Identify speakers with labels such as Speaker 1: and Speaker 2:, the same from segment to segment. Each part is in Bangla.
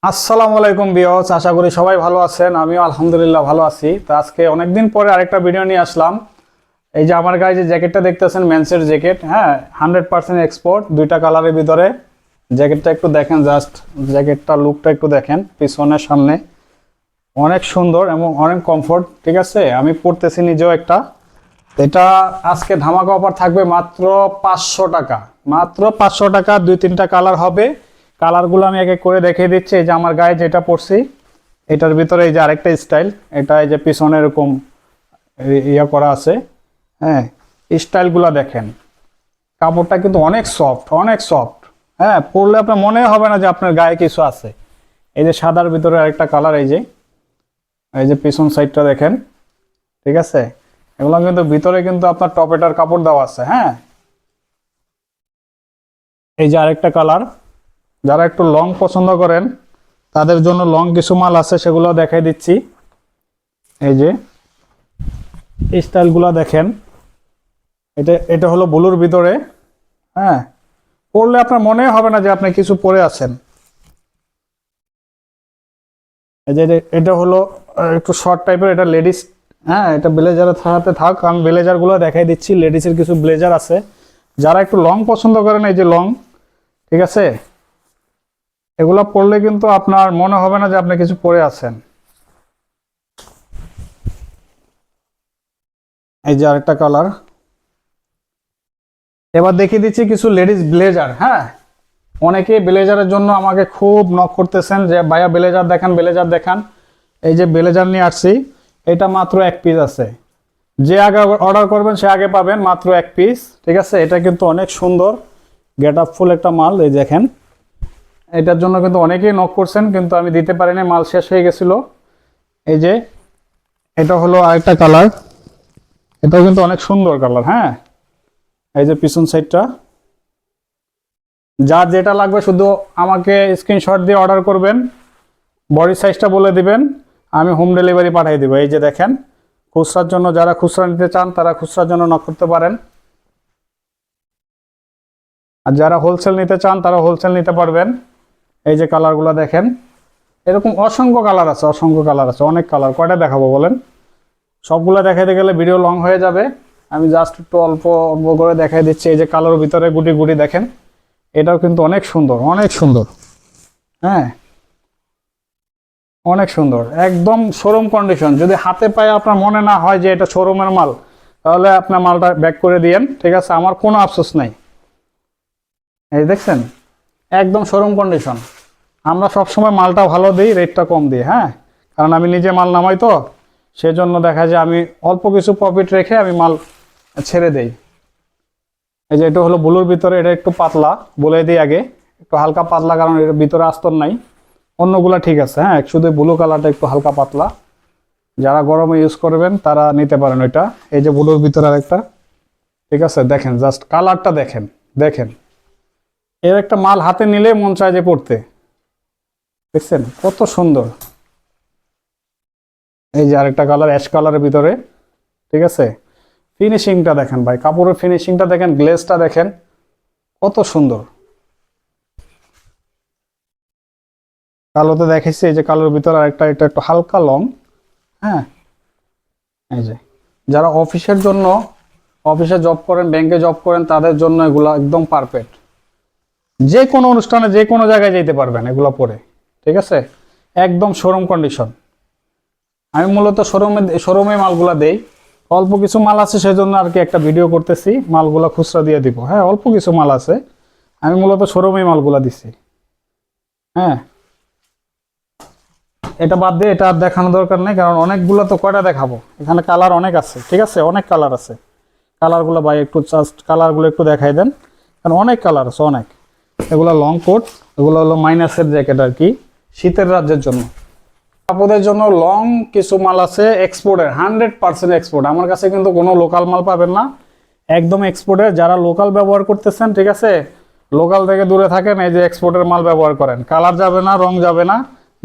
Speaker 1: আসসালামু আলাইকুম ভিউয়ার্স, আশা করি সবাই ভালো আছেন। আমিও আলহামদুলিল্লাহ ভালো আছি। তো আজকে অনেকদিন পরে আরেকটা ভিডিও নিয়ে আসলাম। এই যে আমার গায়ে যে জ্যাকেটটা দেখতেছেন, মেন্সের জ্যাকেট, হ্যাঁ 100% এক্সপোর্ট, দুইটা কালারের ভিতরে। জ্যাকেটটা একটু দেখেন, জাস্ট জ্যাকেটটা লুকটা একটু দেখেন, পিছনের সামনে অনেক সুন্দর এবং অনেক কমফোর্ট। ঠিক আছে, আমি পরতেছি নিজেও একটা। এটা আজকে ধামাকা অফার থাকবে মাত্র 500 টাকা। মাত্র 500 টাকা, দুই তিনটা কালার হবে। কালারগুলো আমি এক এক করে দেখিয়ে দিচ্ছি। এই যে আমার গায়ে যেটা পরছি, এটার ভিতরে এই যে আরেকটা স্টাইল, এটা এই যে পিছনে এরকম ইয়ে করা আছে। হ্যাঁ, স্টাইলগুলো দেখেন, কাপড়টা কিন্তু অনেক সফট, অনেক সফট। হ্যাঁ, পরলে আপনার মনে হবে না যে আপনার গায়ে কিছু আছে। এই যে সাদার ভিতরে আরেকটা কালার, এই যে পিছন সাইডটা দেখেন। ঠিক আছে, এগুলো কিন্তু ভিতরে কিন্তু আপনার টপেটার কাপড় দেওয়া আছে। হ্যাঁ, এই যে আরেকটা কালার, যারা একটু লং পছন্দ করেন তাদের জন্য লং কিছু মাল আছে, সেগুলো দেখাই দিচ্ছি। এই যে স্টাইলগুলো দেখেন, এটা এটা হলো ব্লুর ভিতরে। হ্যাঁ, পরলে আপনার মনে হবে না যে আপনি কিছু পরে আছেন। এই যে এটা হলো একটু শর্ট টাইপের, এটা লেডিস। হ্যাঁ, এটা ব্লেজারের সাথে থাক, আমি ব্লেজারগুলো দেখাই দিচ্ছি। লেডিসের কিছু ব্লেজার আছে, যারা একটু লং পছন্দ করেন, এই যে লং। ঠিক আছে, এগুলো পরলে কিন্তু আপনার মনে হবে না যে আপনি কিছু পরে আছেন। এই যে আরেকটা কালার। এবার দেখিয়ে দিচ্ছি কিছু লেডিস ব্লেজার। হ্যাঁ, অনেকে ব্লেজারের জন্য আমাকে খুব নক করতেছেন যে ভাইয়া ব্লেজার দেখান, ব্লেজার দেখান। এই যে ব্লেজার নিয়ে আসছি, এটা মাত্র এক পিস আছে। যে আগে অর্ডার করবেন সে আগে পাবেন, মাত্র এক পিস। ঠিক আছে, এটা কিন্তু অনেক সুন্দর গেট আপ ফুল একটা মাল। এই দেখেন, এটার জন্য কিন্তু অনেকেই নক করছেন, কিন্তু আমি দিতে পারিনি, মাল শেষ হয়ে গেছিল। এই যে এটা হলো আরেকটা কালার, এটাও কিন্তু অনেক সুন্দর কালার। হ্যাঁ, এই যে পিছন সাইডটা, যার যেটা লাগবে শুধু আমাকে স্ক্রিনশট দিয়ে অর্ডার করবেন, বডি সাইজটা বলে দিবেন, আমি হোম ডেলিভারি পাঠিয়ে দেবো। এই যে দেখেন, খুচরার জন্য যারা খুচরা নিতে চান তারা খুচরার জন্য নক করতে পারেন, আর যারা হোলসেল নিতে চান তারা হোলসেল নিতে পারবেন। এই যে কালারগুলো দেখেন, এরকম অসংখ্য কালার আছে, অসংখ্য কালার আছে, অনেক কালার। কয়টা দেখাবো বলেন? সবগুলো দেখাইতে গেলে ভিডিও লং হয়ে যাবে। আমি জাস্ট একটু অল্প অল্প করে দেখাই দিচ্ছি। এই যে কালার ভিতরে গুটি গুটি দেখেন, এটাও কিন্তু অনেক সুন্দর, অনেক সুন্দর। হ্যাঁ, অনেক সুন্দর, একদম শোরুম কন্ডিশন। যদি হাতে পায়ে আপনার মনে না হয় যে এটা শোরুমের মাল, তাহলে আপনার মালটা ব্যাক করে দিয়েন। ঠিক আছে, আমার কোনো আফসোস নাই। এই দেখছেন, একদম শোরুম কন্ডিশন। আমরা সবসময় মালটা ভালো দিই, রেটটা কম দিই। হ্যাঁ, কারণ আমি নিজে মাল নামাই, তো সেজন্য দেখা যায় আমি অল্প কিছু প্রফিট রেখে আমি মাল ছেড়ে দেই। এই যে এটা হলো ব্লুর ভিতরে, এটা একটু পাতলা, বলে দিই আগে, একটু হালকা পাতলা, কারণ এর ভিতরে আস্তর নাই। অন্যগুলা ঠিক আছে। হ্যাঁ, শুধু ব্লু কালারটা একটু হালকা পাতলা, যারা গরমে ইউজ করবেন তারা নিতে পারেন ওইটা। এই যে ব্লুর ভিতরে আরেকটা। ঠিক আছে, দেখেন জাস্ট কালারটা দেখেন, দেখেন এর একটা মাল হাতে নিলে মন চায় যে পড়তে। দেখছেন কত সুন্দর। এই যে আরেকটা কালার, অ্যাশ কালারের ভিতরে। ঠিক আছে, ফিনিশিংটা দেখেন ভাই, কাপড়ের ফিনিশিংটা দেখেন, গ্লেজটা দেখেন কত সুন্দর। কালোতে দেখেছি, এই যে কালোর ভিতরে আরেকটা, এটা একটু হালকা লং। হ্যাঁ, এই যে যারা অফিসের জন্য, অফিসে জব করেন, ব্যাংকে জব করেন, তাদের জন্য এগুলো একদম পারফেক্ট। যে কোনো অনুষ্ঠানে যে কোনো জায়গায় যেতে পারবেন এগুলো পরে। ঠিক আছে, একদম শোরুম কন্ডিশন। আমি মূলত শোরুমে মালগুলা দেই। অল্প কিছু মাল আছে, সেজন্য আর কি একটা ভিডিও করতেছি, মালগুলা খুচরা দিয়ে দিব। হ্যাঁ, অল্প কিছু মাল আছে, আমি মূলত শোরুমে মালগুলা দিছি। হ্যাঁ, এটা বাদ দিয়ে এটা আর দেখানো দরকার নেই, কারণ অনেকগুলো তো কয়টা দেখাবো, এখানে কালার অনেক আছে। ঠিক আছে, অনেক কালার আছে। কালারগুলো ভাই একটু জাস্ট কালারগুলো একটু দেখাই দেন, কারণ অনেক কালার আছে, অনেক। এগুলো লং কোট, এগুলো হলো মাইনাসের জ্যাকেট আর কি, শীতের রাজ্যের জন্য। আপনাদের জন্য লং কিছু মাল আছে এক্সপোর্টের, 100% এক্সপোর্ট। আমার কাছে কিন্তু কোনো লোকাল মাল পাবেন না, একদম এক্সপোর্টের। যারা লোকাল ব্যবহার করতেছেন, ঠিক আছে, লোকাল থেকে দূরে থাকেন, এই যে এক্সপোর্টের মাল ব্যবহার করেন। কালার যাবে না, রং যাবে না,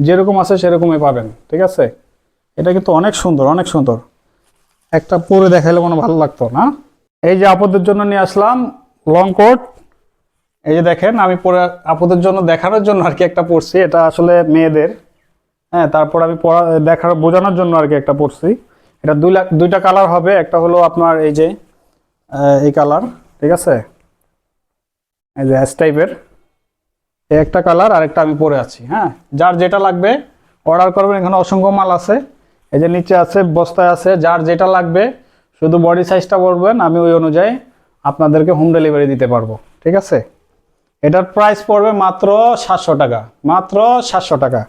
Speaker 1: যেরকম আছে সেরকমই পাবেন। ঠিক আছে, এটা কিন্তু অনেক সুন্দর, অনেক সুন্দর। একটা পরে দেখাইলে মনে ভালো লাগতো না। এই যে আপনাদের জন্য নিয়ে আসলাম লং কোট, এই যে দেখেন আমি পরে আপুদের জন্য দেখানোর জন্য আর কি একটা পরছি, এটা আসলে মেয়েদের। হ্যাঁ, তারপর আমি দেখার বোঝানোর জন্য আর কি একটা পরছি। এটা দুইটা কালার হবে, একটা হলো আপনার এই যে এই কালার, ঠিক আছে, এই যে এস টাইপের এই একটা কালার, আর একটা আমি পরে আছি। হ্যাঁ, যার যেটা লাগবে অর্ডার করবেন, এখানে অসংখ্য মাল আছে, এই যে নিচে আছে, বস্তায় আছে, যার যেটা লাগবে শুধু বডি সাইজটা বলবেন, আমি ওই অনুযায়ী আপনাদেরকে হোম ডেলিভারি দিতে পারবো, ঠিক আছে। এটার প্রাইস পড়বে মাত্র 700 টাকা, মাত্র 700 টাকা।